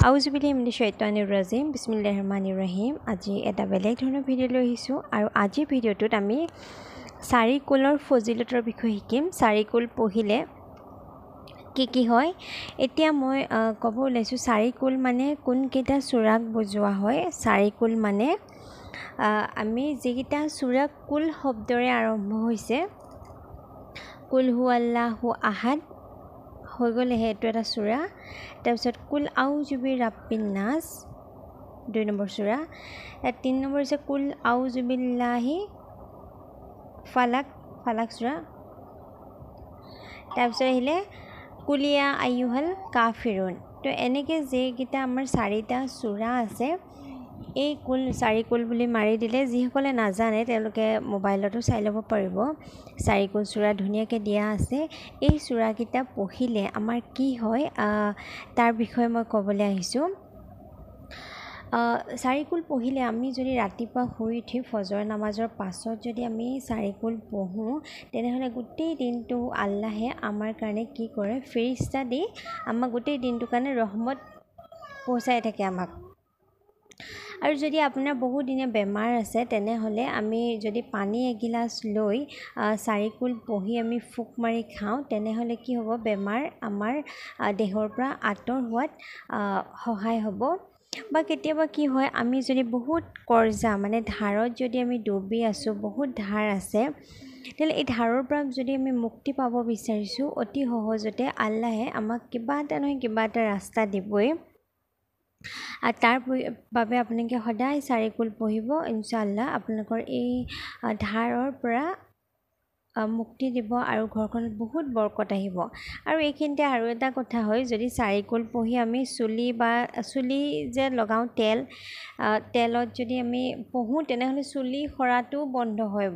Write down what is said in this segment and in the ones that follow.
আউজুবিল্লাহি মিনাশ শ্বাইতানিৰ ৰাজিম বিসমিল্লাহিৰ ৰহমানিৰ ৰহিম। আজি এটা বেলেগ ধৰণৰ ভিডিঅ' লৈ আহিছোঁ আৰু আজিৰ ভিডিঅ'টোত আমি চাৰিকুলৰ ফজিলতৰ বিষয়ে শিকিম। চাৰিকুল পঢ়িলে কি হয় এতিয়া মই ক'ব ওলাইছোঁ। চাৰিকুল মানে কোনকেইটা চূড়াক বুজোৱা হয়। চাৰিকুল মানে আমি যিকেইটা চূড়া কুল শব্দৰে আৰম্ভ হৈছে, কুল হু আল্লাহু আহাদ হৈ গ'লে সেইটো এটা চূড়া। তাৰপিছত কুল আউযু বিৰাব্বিন নাছ 2 নম্বৰ চূড়া। 3 নম্বৰ হৈছে কুল আউযু বিল্লাহি ফালাক চূড়া। তাৰপিছত আহিলে কুলিয়া আইয়ুহাল কাফিৰুন। তো এনেকৈ যিকেইটা আমাৰ 4টা চূড়া আছে, এই চাৰিকুল বুলি মাৰি দিলে যিসকলে নাজানে তেওঁলোকে মোবাইলতো চাই ল'ব পাৰিব। চাৰিকুল চূড়া ধুনীয়াকৈ দিয়া আছে। এই চূড়াকেইটা পঢ়িলে আমাৰ কি হয় তাৰ বিষয়ে মই ক'বলৈ আহিছোঁ। চাৰিকুল পঢ়িলে আমি যদি ৰাতিপুৱা শুই উঠি ফজৰ নামাজৰ পাছত যদি আমি চাৰিকুল পঢ়োঁ, তেনেহ'লে গোটেই দিনটো আল্লাহে আমাৰ কাৰণে কি কৰে, ফেৰিস্তা দি আমাক গোটেই দিনটোৰ কাৰণে ৰহমত পহুচাই থাকে আমাক। আৰু যদি আপোনাৰ বহুদিনীয়া বেমাৰ আছে, তেনেহ'লে আমি যদি পানী এগিলাচ লৈ চাৰিকুল পঢ়ি আমি ফুক মাৰি খাওঁ, তেনেহ'লে কি হ'ব, বেমাৰ আমাৰ দেহৰ পৰা আঁতৰ হোৱাত সহায় হ'ব। বা কেতিয়াবা কি হয়, আমি যদি বহুত কৰ্জা মানে ধাৰত যদি আমি ডুবি আছোঁ, বহুত ধাৰ আছে, তেতিয়াহ'লে এই ধাৰৰ পৰা যদি আমি মুক্তি পাব বিচাৰিছোঁ, অতি সহজতে আল্লাহে আমাক কিবা এটা নহয় কিবা এটা ৰাস্তা দিবই। আৰু তাৰ বাবে আপোনালোকে সদায় চাৰিকুল পঢ়িব। ইনশাআল্লাহ আপোনালোকৰ এই ধাৰৰ পৰা মুক্তি দিব আৰু ঘৰখনত বহুত বৰকত আহিব। আৰু এইখিনিতে আৰু এটা কথা হয়, যদি চাৰিকুল পঢ়ি আমি চুলি যে লগাওঁ তেলত যদি আমি পঢ়োঁ, তেনেহ'লে চুলি সৰাটো বন্ধ হয়।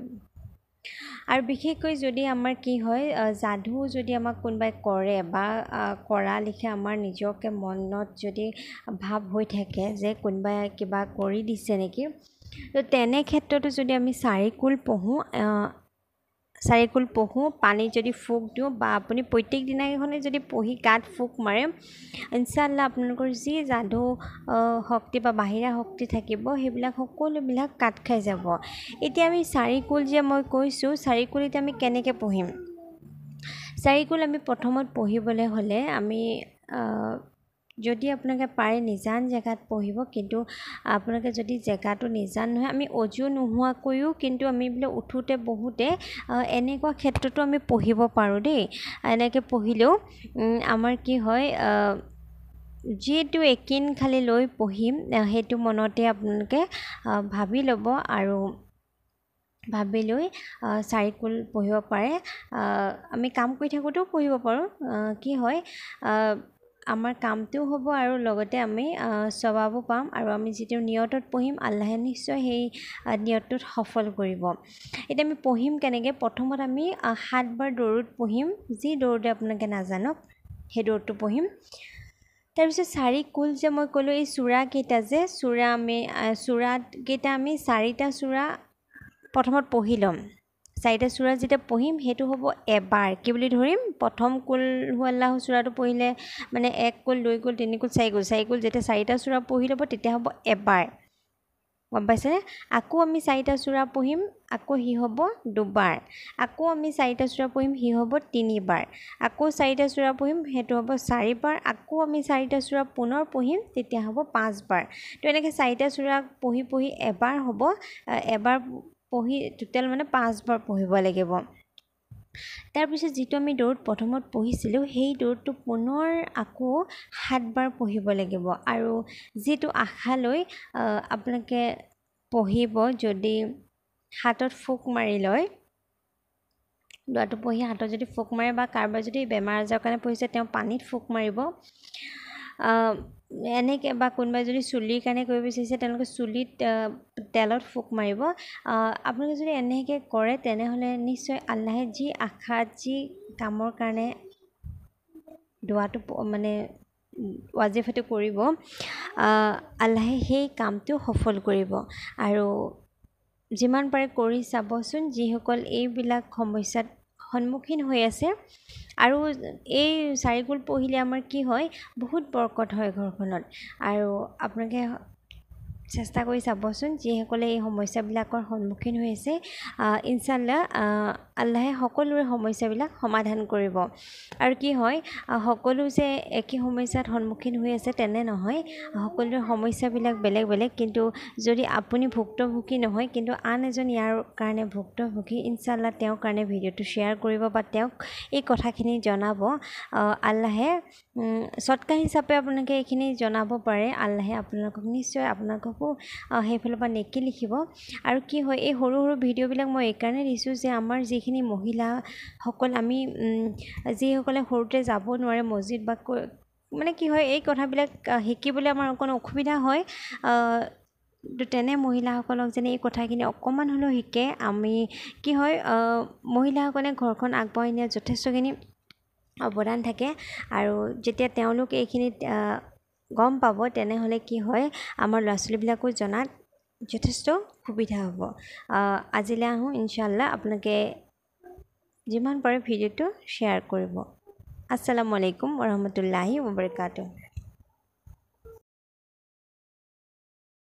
আৰু বিশেষকৈ যদি আমাৰ কি হয়, যাদু যদি আমাক কোনোবাই কৰে বা কৰা লিখে আমাৰ নিজকে মনত যদি ভাৱ হৈ থাকে যে কোনোবাই কিবা কৰি দিছে নেকি, তো তেনে ক্ষেত্ৰতো যদি আমি চাৰিকুল পঢ়োঁ, পানীত যদি ফুক দিওঁ বা আপুনি প্ৰত্যেক দিনাখনে যদি পঢ়ি গাত ফুক মাৰে, ইনশাআল্লাহ আপোনালোকৰ যি যাদু শক্তি বা বাহিৰা শক্তি থাকিব, সেইবিলাক সকলোবিলাক কাট খাই যাব। এতিয়া আমি চাৰিকুল যে মই কৈছোঁ, চাৰিকুল এতিয়া আমি কেনেকৈ পঢ়িম। চাৰিকুল আমি প্ৰথমত পঢ়িবলৈ হ'লে আমি যদি আপোনালোকে পাৰে নিজান জেগাত পঢ়িব, কিন্তু আপোনালোকে যদি জেগাটো নিজান নহয়, আমি অজু নোহোৱাকৈও কিন্তু আমি বোলে উঠোঁতে বহোঁতে এনেকুৱা ক্ষেত্ৰতো আমি পঢ়িব পাৰোঁ দেই। এনেকৈ পঢ়িলেও আমাৰ কি হয়, যিটো একিন খালি লৈ পঢ়িম সেইটো মনতে আপোনালোকে ভাবি ল'ব আৰু ভাবি লৈ চাৰিকুল পঢ়িব পাৰে। আমি কাম কৰি থাকোঁতেও পঢ়িব পাৰোঁ। কি হয়, আমাৰ কামটোও হ'ব আৰু লগতে আমি স্বভাৱো পাম। আৰু আমি যিটো নিয়তত পঢ়িম, আল্লাহে নিশ্চয় সেই নিয়তটোত সফল কৰিব। এতিয়া আমি পঢ়িম কেনেকৈ, প্ৰথমত আমি 7 বাৰ দৰুদ পঢ়িম। যি দৰুদে আপোনালোকে নাজানক সেই দৰুদটো পঢ়িম। তাৰপিছত চাৰিকুল যে মই ক'লোঁ, এই চূড়াকেইটা যে চূড়াকেইটা আমি 4টা চূড়া প্ৰথমত পঢ়ি ল'ম। 4টা চূড়া যেতিয়া পঢ়িম, সেইটো হ'ব এবাৰ। কি বুলি ধৰিম, প্ৰথম কুল হু আল্লাহু চূড়াটো পঢ়িলে মানে 1 কুল 2 কুল 3 কুল 4 কুল 4 কুল যেতিয়া 4টা চূড়া পঢ়ি ল'ব, তেতিয়া হ'ব এবাৰ। গম পাইছেনে? আকৌ আমি 4টা চূড়া পঢ়িম, আকৌ সি হ'ব 2 বাৰ। আকৌ আমি 4টা চূড়া পঢ়িম, সি হ'ব 3 বাৰ। আকৌ 4টা চূড়া পঢ়িম, সেইটো হ'ব 4 বাৰ। আকৌ আমি 4টা চূড়া পুনৰ পঢ়িম, তেতিয়া হ'ব 5 বাৰ। তো এনেকৈ 4টা চূড়া পঢ়ি এবাৰ হ'ব, এবাৰ পঢ়ি টোটেল মানে 5 বাৰ পঢ়িব লাগিব। তাৰপিছত যিটো আমি দৰুদ প্ৰথমত পঢ়িছিলোঁ, সেই দৰুদটো পুনৰ আকৌ 7 বাৰ পঢ়িব লাগিব। আৰু যিটো আশা লৈ আপোনালোকে পঢ়িব, যদি হাতত ফুক মাৰি লয়, দোৱাটো পঢ়ি হাতত যদি ফুক মাৰে বা কাৰোবাৰ যদি বেমাৰ আজাৰৰ কাৰণে পঢ়িছে, তেওঁ পানীত ফুক মাৰিব। এনেকৈ বা কোনোবাই যদি চুলিৰ কাৰণে কৰিব বিচাৰিছে, তেওঁলোকে চুলিত তেলত ফুক মাৰিব। আপোনালোকে যদি এনেকৈ কৰে, তেনেহ'লে নিশ্চয় আল্লাহে যি আশা, যি কামৰ কাৰণে দোৱাটো মানে ৱাজিফাটো কৰিব, আল্লাহে সেই কামটো সফল কৰিব। আৰু যিমান পাৰে কৰি চাবচোন, যিসকল এইবিলাক সমস্যাত সন্মুখীন হৈ আছে আৰু এই চাৰিকুল পঢ়িলে আমাৰ কি হয় বহুত বৰকত হয় ঘৰখনত আৰু আপোনালোকে চেষ্টা কৰি চাবচোন যিসকলে এই সমস্যাবিলাকৰ সন্মুখীন হৈ আছে ইনশাআল্লাহ আল্লাহে সকলোৰে সমস্যাবিলাক সমাধান কৰিব আৰু কি হয় সকলো যে একে সমস্যাত সন্মুখীন হৈ আছে তেনে নহয় সকলোৰে সমস্যাবিলাক বেলেগ বেলেগ কিন্তু যদি আপুনি ভুক্তভোগী নহয় কিন্তু আন এজন ইয়াৰ কাৰণে ভুক্তভোগী ইনশাআল্লাহ তেওঁৰ কাৰণে ভিডিঅ'টো শ্বেয়াৰ কৰিব বা তেওঁক এই কথাখিনি জনাব আল্লাহে সৎকাৰ হিচাপে আপোনালোকে এইখিনি জনাব পাৰে আল্লাহে আপোনালোকক নিশ্চয় আপোনালোককো সেইফালৰ পৰা নেকি লিখিব আৰু কি হয় এই সৰু সৰু ভিডিঅ'বিলাক মই এইকাৰণে দিছোঁ যে আমাৰ যিখিনি মহিলাসকল আমি যিসকলে সৰুতে যাব নোৱাৰে মছজিদ বা মানে কি হয় এই কথাবিলাক শিকিবলৈ আমাৰ অকণ অসুবিধা হয় তেনে মহিলাসকলক যেনে এই কথাখিনি অকণমান হ'লেও শিকে আমি কি হয় মহিলাসকলে ঘৰখন আগবঢ়াই নিয়াত যথেষ্টখিনি অৱদান থাকে আৰু যেতিয়া তেওঁলোক এইখিনিত গম পাব তেনেহ'লে কি হয় আমাৰ ল'ৰা ছোৱালীবিলাকো জনাত যথেষ্ট সুবিধা হ'ব আজিলৈ আহোঁ ইনশাআল্লাহ আপোনালোকে যিমান পাৰে ভিডিঅ'টো শ্বেয়াৰ কৰিব আসসালামু আলাইকুম ওয়া ৰাহমাতুল্লাহি ওয়া বাৰাকাতুহু